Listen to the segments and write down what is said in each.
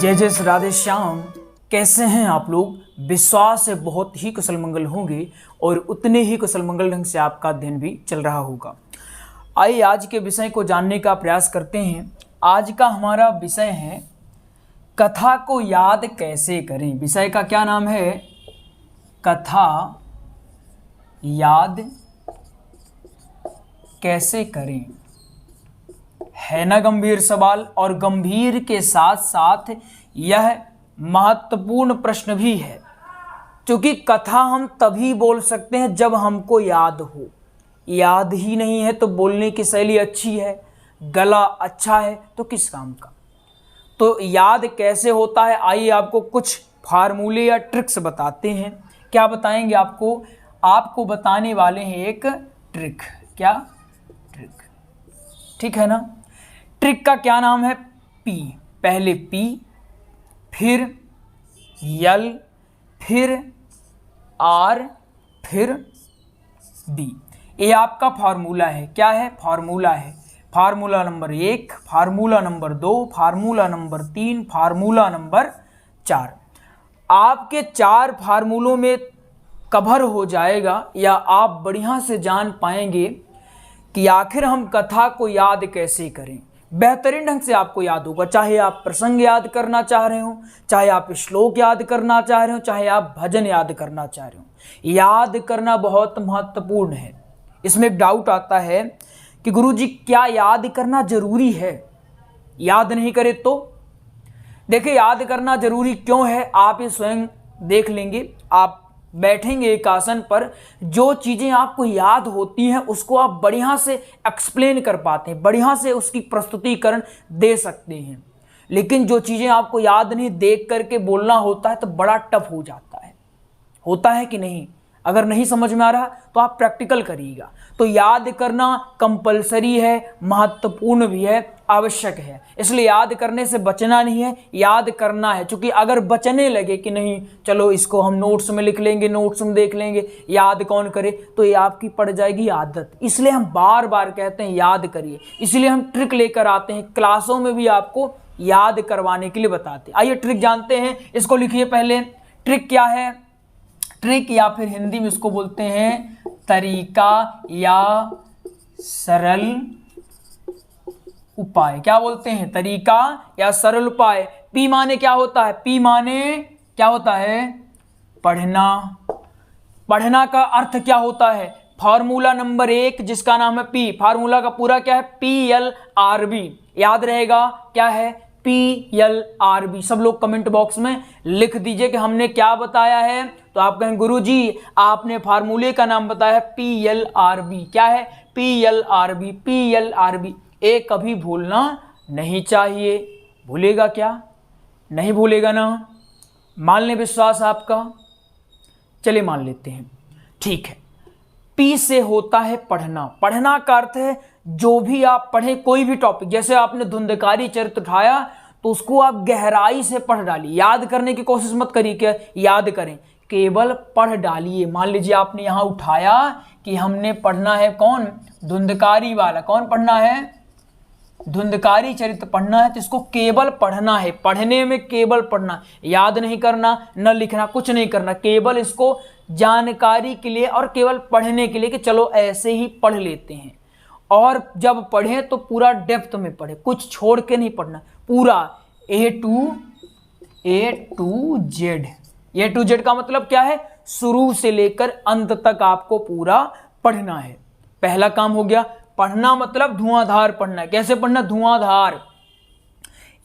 जय जय श्री राधे श्याम। कैसे हैं आप लोग? विश्वास है बहुत ही कुशल मंगल होंगे और उतने ही कुशल मंगल ढंग से आपका अध्ययन भी चल रहा होगा। आइए आज के विषय को जानने का प्रयास करते हैं। आज का हमारा विषय है कथा को याद कैसे करें। विषय का क्या नाम है? कथा याद कैसे करें। है ना गंभीर सवाल, और गंभीर के साथ साथ यह महत्वपूर्ण प्रश्न भी है, क्योंकि कथा हम तभी बोल सकते हैं जब हमको याद हो। याद ही नहीं है तो बोलने की शैली अच्छी है, गला अच्छा है तो किस काम का। तो याद कैसे होता है, आइए आपको कुछ फार्मूले या ट्रिक्स बताते हैं। क्या बताएंगे आपको? आपको बताने वाले हैं एक ट्रिक। क्या ट्रिक? ठीक है ना। ट्रिक का क्या नाम है? पी। पहले पी, फिर यल, फिर आर, फिर बी। ये आपका फार्मूला है। क्या है? फार्मूला है। Formula number 1, formula number 2, formula number 3, formula number 4। आपके 4 फार्मूलों में कवर हो जाएगा, या आप बढ़िया से जान पाएंगे कि आखिर हम कथा को याद कैसे करें। बेहतरीन ढंग से आपको याद होगा। चाहे आप प्रसंग याद करना चाह रहे हो, चाहे आप श्लोक याद करना चाह रहे हो, चाहे आप भजन याद करना चाह रहे हो। याद करना बहुत महत्वपूर्ण है। इसमें एक डाउट आता है कि गुरुजी क्या याद करना जरूरी है? याद नहीं करे तो? देखिए, याद करना जरूरी क्यों है आप ये स्वयं देख लेंगे। आप बैठेंगे एक आसन पर, जो चीज़ें आपको याद होती हैं उसको आप बढ़िया से एक्सप्लेन कर पाते हैं, बढ़िया से उसकी प्रस्तुतिकरण दे सकते हैं। लेकिन जो चीज़ें आपको याद नहीं, देख करके बोलना होता है तो बड़ा टफ हो जाता है। होता है कि नहीं? अगर नहीं समझ में आ रहा तो आप प्रैक्टिकल करिएगा। तो याद करना कंपलसरी है, महत्वपूर्ण भी है, आवश्यक है। इसलिए याद करने से बचना नहीं है, याद करना है। क्योंकि अगर बचने लगे कि नहीं चलो इसको हम नोट्स में लिख लेंगे, नोट्स में देख लेंगे, याद कौन करे, तो ये आपकी पड़ जाएगी आदत। इसलिए हम बार बार कहते हैं याद करिए। इसलिए हम ट्रिक लेकर आते हैं, क्लासों में भी आपको याद करवाने के लिए बताते हैं। आइए ट्रिक जानते हैं। इसको लिखिए पहले। ट्रिक क्या है? ट्रिक, या फिर हिंदी में इसको बोलते हैं तरीका या सरल उपाय। क्या बोलते हैं? तरीका या सरल उपाय। पी माने क्या होता है? पी माने क्या होता है? पढ़ना। पढ़ना का अर्थ क्या होता है? फार्मूला नंबर 1 जिसका नाम है पी। फार्मूला का पूरा क्या है? PLRB। याद रहेगा क्या है? PLRB। सब लोग कमेंट बॉक्स में लिख दीजिए कि हमने क्या बताया है। तो आप कहें गुरुजी आपने फार्मूले का नाम बताया है PLRB। क्या है? PLRB। PLRB। ए कभी भूलना नहीं चाहिए। भूलेगा क्या? नहीं भूलेगा ना। मान लें विश्वास आपका। चलिए मान लेते हैं। ठीक है। पी से होता है पढ़ना। पढ़ना का अर्थ है जो भी आप पढ़ें, कोई भी टॉपिक, जैसे आपने धुंधकारी चरित्र उठाया तो उसको आप गहराई से पढ़ डालिए। याद करने की कोशिश मत करिए कि याद करें, केवल पढ़ डालिए। मान लीजिए आपने यहां उठाया कि हमने पढ़ना है कौन? धुंधकारी वाला। कौन पढ़ना है? धुंधकारी चरित्र पढ़ना है। तो इसको केवल पढ़ना है। पढ़ने में केवल पढ़ना, याद नहीं करना, न लिखना, कुछ नहीं करना। केवल इसको जानकारी के लिए और केवल पढ़ने के लिए कि चलो ऐसे ही पढ़ लेते हैं। और जब पढ़ें तो पूरा डेप्थ में पढ़े, कुछ छोड़ के नहीं पढ़ना, पूरा A to Z। A to Z का मतलब क्या है? शुरू से लेकर अंत तक आपको पूरा पढ़ना है। पहला काम हो गया। पढ़ना मतलब धुआंधार पढ़ना। कैसे पढ़ना? धुआंधार।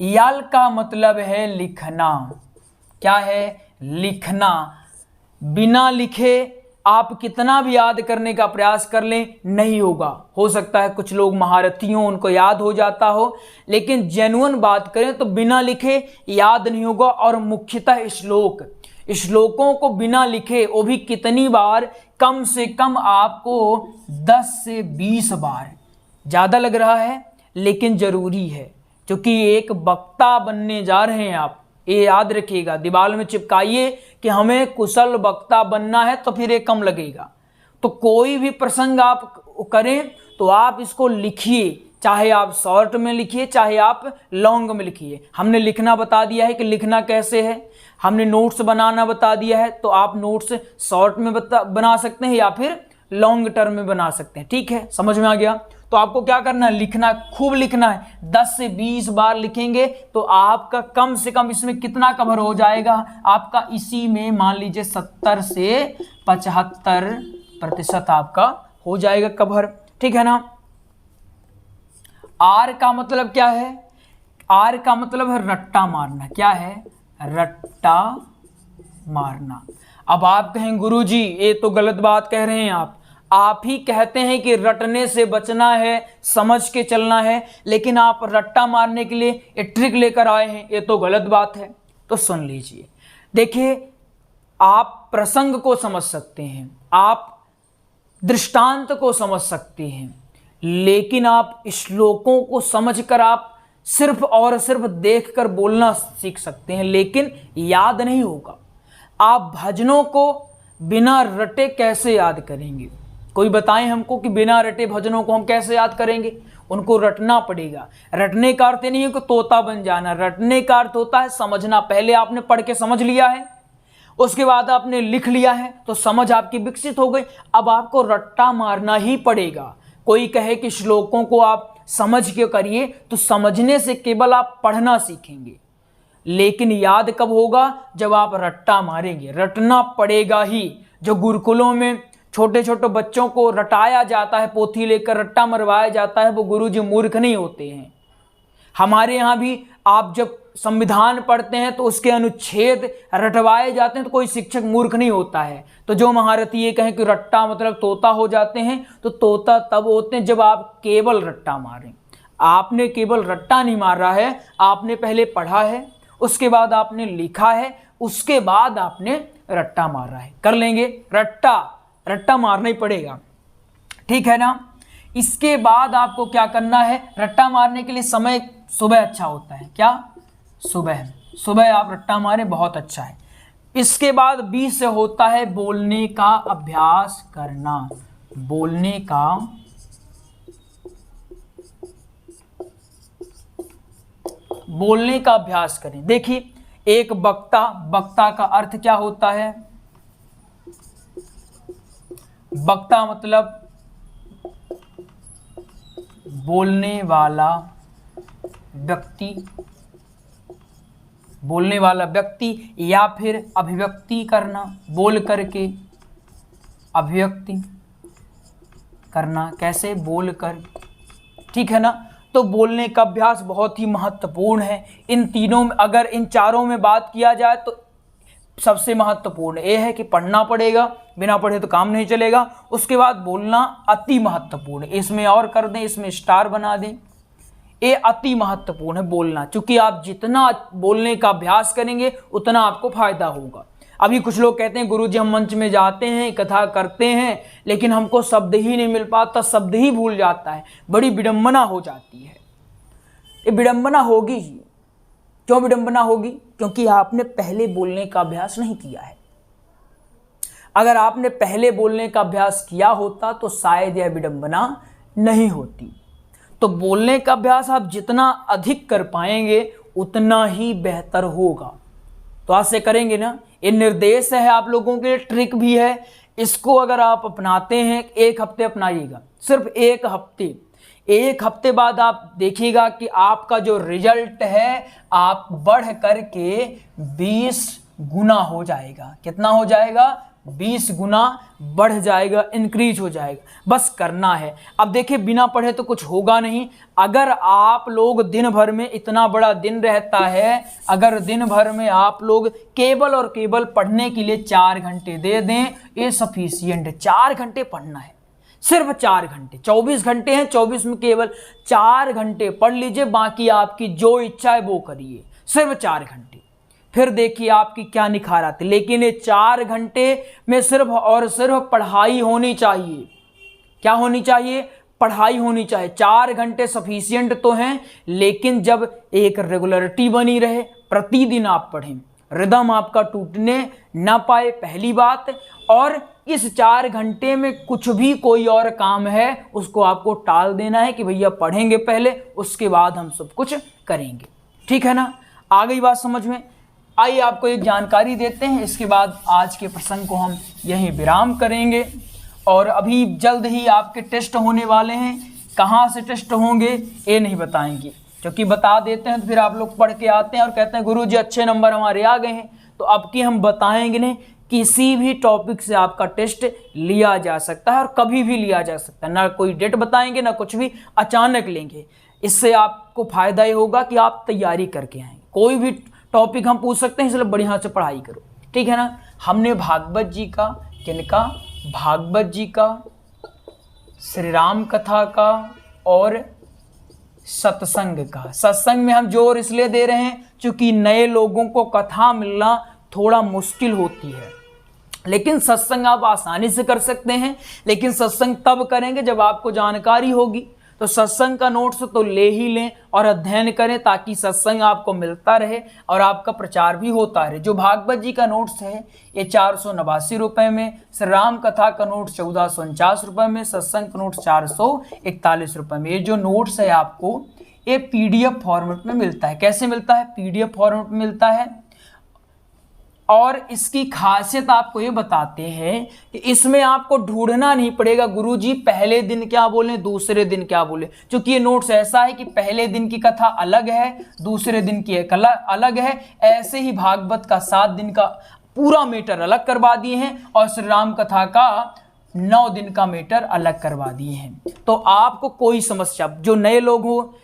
यल का मतलब है लिखना। क्या है? लिखना। बिना लिखे आप कितना भी याद करने का प्रयास कर लें, नहीं होगा। हो सकता है कुछ लोग महारथी हों, उनको याद हो जाता हो, लेकिन जेन्युइन बात करें तो बिना लिखे याद नहीं होगा। और मुख्यतः श्लोकों को बिना लिखे, वो भी कितनी बार? कम से कम आपको 10 से 20 बार। ज़्यादा लग रहा है लेकिन ज़रूरी है, क्योंकि एक वक्ता बनने जा रहे हैं आप। ये याद रखिएगा, दीवार में चिपकाइए कि हमें कुशल वक्ता बनना है, तो फिर ये कम लगेगा। तो कोई भी प्रसंग आप करें तो आप इसको लिखिए, चाहे आप शॉर्ट में लिखिए चाहे आप लॉन्ग में लिखिए। हमने लिखना बता दिया है कि लिखना कैसे है, हमने नोट्स बनाना बता दिया है, तो आप नोट्स शॉर्ट में बना सकते हैं या फिर लॉन्ग टर्म में बना सकते हैं। ठीक है, समझ में आ गया। तो आपको क्या करना है, लिखना, खूब लिखना है। 10 से 20 बार लिखेंगे तो आपका कम से कम इसमें कितना कवर हो जाएगा, आपका इसी में मान लीजिए 70 से 75% आपका हो जाएगा कवर। ठीक है ना। आर का मतलब क्या है, आर का मतलब है रट्टा मारना। क्या है, रट्टा मारना। अब आप कहें गुरुजी ये तो गलत बात कह रहे हैं आप ही कहते हैं कि रटने से बचना है, समझ के चलना है, लेकिन आप रट्टा मारने के लिए ये ट्रिक लेकर आए हैं, ये तो गलत बात है। तो सुन लीजिए, देखिए आप प्रसंग को समझ सकते हैं, आप दृष्टांत को समझ सकते हैं, लेकिन आप श्लोकों को समझकर आप सिर्फ और सिर्फ देखकर बोलना सीख सकते हैं, लेकिन याद नहीं होगा। आप भजनों को बिना रटे कैसे याद करेंगे, कोई बताएं हमको कि बिना रटे भजनों को हम कैसे याद करेंगे। उनको रटना पड़ेगा। रटने का अर्थ नहीं है कि तोता बन जाना, रटने का अर्थ होता है समझना। पहले आपने पढ़ के समझ लिया है, उसके बाद आपने लिख लिया है, तो समझ आपकी विकसित हो गई। अब आपको रट्टा मारना ही पड़ेगा। कोई कहे कि श्लोकों को आप समझ के करिए, तो समझने से केवल आप पढ़ना सीखेंगे, लेकिन याद कब होगा, जब आप रट्टा मारेंगे। रटना पड़ेगा ही। जो गुरुकुलों में छोटे छोटे बच्चों को रटाया जाता है, पोथी लेकर रट्टा मरवाया जाता है, वो गुरुजी मूर्ख नहीं होते हैं। हमारे यहाँ भी आप जब संविधान पढ़ते हैं तो उसके अनुच्छेद रटवाए जाते हैं, तो कोई शिक्षक मूर्ख नहीं होता है। तो जो महारथी ये कहें कि रट्टा मतलब तोता हो जाते हैं, तो तोता तब होते हैं जब आप केवल रट्टा मारें। आपने केवल रट्टा नहीं मारा है, आपने पहले पढ़ा है, उसके बाद आपने लिखा है, उसके बाद आपने रट्टा मारा है। कर लेंगे, रट्टा मारना ही पड़ेगा। ठीक है ना। इसके बाद आपको क्या करना है, रट्टा मारने के लिए समय सुबह अच्छा होता है। क्या, सुबह आप रट्टा मारें, बहुत अच्छा है। इसके बाद 20 से होता है बोलने का अभ्यास करना। बोलने का अभ्यास करें। देखिए, एक वक्ता का अर्थ क्या होता है, वक्ता मतलब बोलने वाला व्यक्ति या फिर अभिव्यक्ति करना, बोल करके अभिव्यक्ति करना। कैसे, बोल कर। ठीक है ना। तो बोलने का अभ्यास बहुत ही महत्वपूर्ण है। इन तीनों में, अगर इन चारों में बात किया जाए तो सबसे महत्वपूर्ण यह है कि पढ़ना पड़ेगा, बिना पढ़े तो काम नहीं चलेगा। उसके बाद बोलना अति महत्वपूर्ण, इसमें और कर दें, इसमें स्टार बना दें। ये अति महत्वपूर्ण है बोलना, क्योंकि आप जितना बोलने का अभ्यास करेंगे उतना आपको फायदा होगा। अभी कुछ लोग कहते हैं गुरुजी हम मंच में जाते हैं, कथा करते हैं, लेकिन हमको शब्द ही नहीं मिल पाता, शब्द ही भूल जाता है। बड़ी विडंबना हो जाती है। ये विडंबना होगी ही। क्यों विडंबना होगी, क्योंकि आपने पहले बोलने का अभ्यास नहीं किया है। अगर आपने पहले बोलने का अभ्यास किया होता तो शायद यह विडंबना नहीं होती। तो बोलने का अभ्यास आप जितना अधिक कर पाएंगे उतना ही बेहतर होगा। तो आज से करेंगे ना। ये निर्देश है आप लोगों के लिए, ट्रिक भी है। इसको अगर आप अपनाते हैं, 1 हफ्ते अपनाइएगा, सिर्फ 1 हफ्ते। 1 हफ्ते बाद आप देखिएगा कि आपका जो रिजल्ट है आप बढ़ करके 20 गुना हो जाएगा। कितना हो जाएगा, 20 गुना बढ़ जाएगा, इंक्रीज हो जाएगा। बस करना है। अब देखिए, बिना पढ़े तो कुछ होगा नहीं। अगर आप लोग दिन भर में, इतना बड़ा दिन रहता है, अगर दिन भर में आप लोग केवल और केवल पढ़ने के लिए 4 घंटे दे दें, ये सफिशिएंट है। 4 घंटे पढ़ना है, सिर्फ 4 घंटे। 24 घंटे हैं, 24 में केवल 4 घंटे पढ़ लीजिए, बाकी आपकी जो इच्छा है वो करिए, सिर्फ 4 घंटे। फिर देखिए आपकी क्या निखार आती। लेकिन ये 4 घंटे में सिर्फ और सिर्फ पढ़ाई होनी चाहिए। क्या होनी चाहिए, पढ़ाई होनी चाहिए। 4 घंटे सफिशिएंट तो हैं, लेकिन जब एक रेगुलरिटी बनी रहे, प्रतिदिन आप पढ़ें, रिदम आपका टूटने ना पाए, पहली बात। और इस 4 घंटे में कुछ भी कोई और काम है उसको आपको टाल देना है कि भैया पढ़ेंगे पहले, उसके बाद हम सब कुछ करेंगे। ठीक है ना, आ गई बात समझ में? आइए आपको एक जानकारी देते हैं, इसके बाद आज के प्रसंग को हम यहीं विराम करेंगे। और अभी जल्द ही आपके टेस्ट होने वाले हैं, कहाँ से टेस्ट होंगे ये नहीं बताएंगे, क्योंकि बता देते हैं तो फिर आप लोग पढ़ के आते हैं और कहते हैं गुरुजी अच्छे नंबर हमारे आ गए हैं। तो अब की हम बताएंगे नहीं, किसी भी टॉपिक से आपका टेस्ट लिया जा सकता है और कभी भी लिया जा सकता है, ना कोई डेट बताएंगे ना कुछ भी अचानक लेंगे। इससे आपको फायदा ये होगा कि आप तैयारी करके आएंगे, कोई भी टॉपिक हम पूछ सकते हैं, इसलिए बढ़िया से पढ़ाई करो। ठीक है ना, हमने भागवत जी का, किनका, भागवत जी का, श्री राम कथा का और सत्संग का। सत्संग में हम जोर इसलिए दे रहे हैं क्योंकि नए लोगों को कथा मिलना थोड़ा मुश्किल होती है, लेकिन सत्संग आप आसानी से कर सकते हैं। लेकिन सत्संग तब करेंगे जब आपको जानकारी होगी। तो सत्संग का नोट्स तो ले ही लें और अध्ययन करें, ताकि सत्संग आपको मिलता रहे और आपका प्रचार भी होता रहे। जो भागवत जी का नोट्स है ये 489 रुपये में, श्री राम कथा का नोट्स 1449 रुपये में, सत्संग का नोट्स 441 रुपये में। ये जो नोट्स है आपको ये PDF फॉर्मेट में मिलता है। कैसे मिलता है? PDF फॉर्मेट में मिलता है। और इसकी खासियत आपको ये बताते हैं कि इसमें आपको ढूंढना नहीं पड़ेगा गुरुजी पहले दिन क्या बोले दूसरे दिन क्या बोले, क्योंकि ये नोट्स ऐसा है कि पहले दिन की कथा अलग है, दूसरे दिन की एक अलग है। ऐसे ही भागवत का 7 दिन का पूरा मैटर अलग करवा दिए हैं और श्री राम कथा का 9 दिन का मैटर अलग करवा दिए हैं। तो आपको कोई समस्या, जो नए लोग हो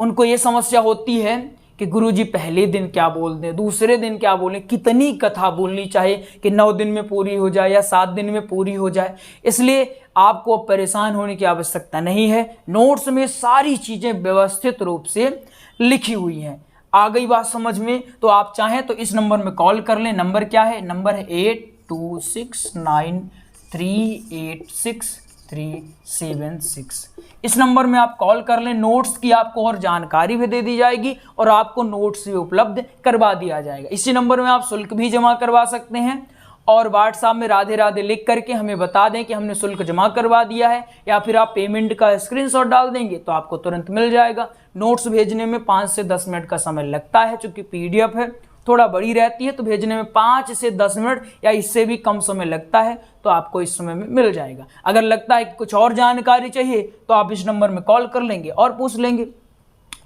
उनको ये समस्या होती है कि गुरुजी पहले दिन क्या बोल दें, दूसरे दिन क्या बोलें, कितनी कथा बोलनी चाहिए कि 9 दिन में पूरी हो जाए या 7 दिन में पूरी हो जाए। इसलिए आपको परेशान होने की आवश्यकता नहीं है। नोट्स में सारी चीज़ें व्यवस्थित रूप से लिखी हुई हैं। आ गई बात समझ में? तो आप चाहें तो इस नंबर में कॉल कर लें। नंबर क्या है? नंबर है 8269386376। इस नंबर में आप कॉल कर लें। नोट्स की आपको और जानकारी भी दे दी जाएगी और आपको नोट्स भी उपलब्ध करवा दिया जाएगा। इसी नंबर में आप शुल्क भी जमा करवा सकते हैं और व्हाट्सएप में राधे राधे लिख करके हमें बता दें कि हमने शुल्क जमा करवा दिया है, या फिर आप पेमेंट का स्क्रीनशॉट डाल देंगे तो आपको तुरंत मिल जाएगा। नोट्स भेजने में 5 से 10 मिनट का समय लगता है, क्योंकि PDF है थोड़ा बड़ी रहती है, तो भेजने में 5 से 10 मिनट या इससे भी कम समय लगता है, तो आपको इस समय में मिल जाएगा। अगर लगता है कि कुछ और जानकारी चाहिए तो आप इस नंबर में कॉल कर लेंगे और पूछ लेंगे।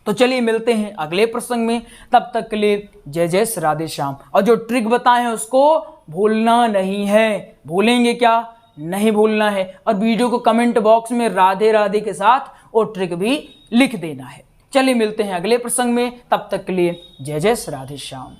तो चलिए मिलते हैं अगले प्रसंग में, तब तक के लिए जय जय श्री राधे श्याम। और जो ट्रिक बताए हैं उसको भूलना नहीं है। भूलेंगे क्या? नहीं भूलना है। और वीडियो को कमेंट बॉक्स में राधे राधे के साथ वो ट्रिक भी लिख देना है। चलिए मिलते हैं अगले प्रसंग में, तब तक के लिए जय जय श्री राधे श्याम।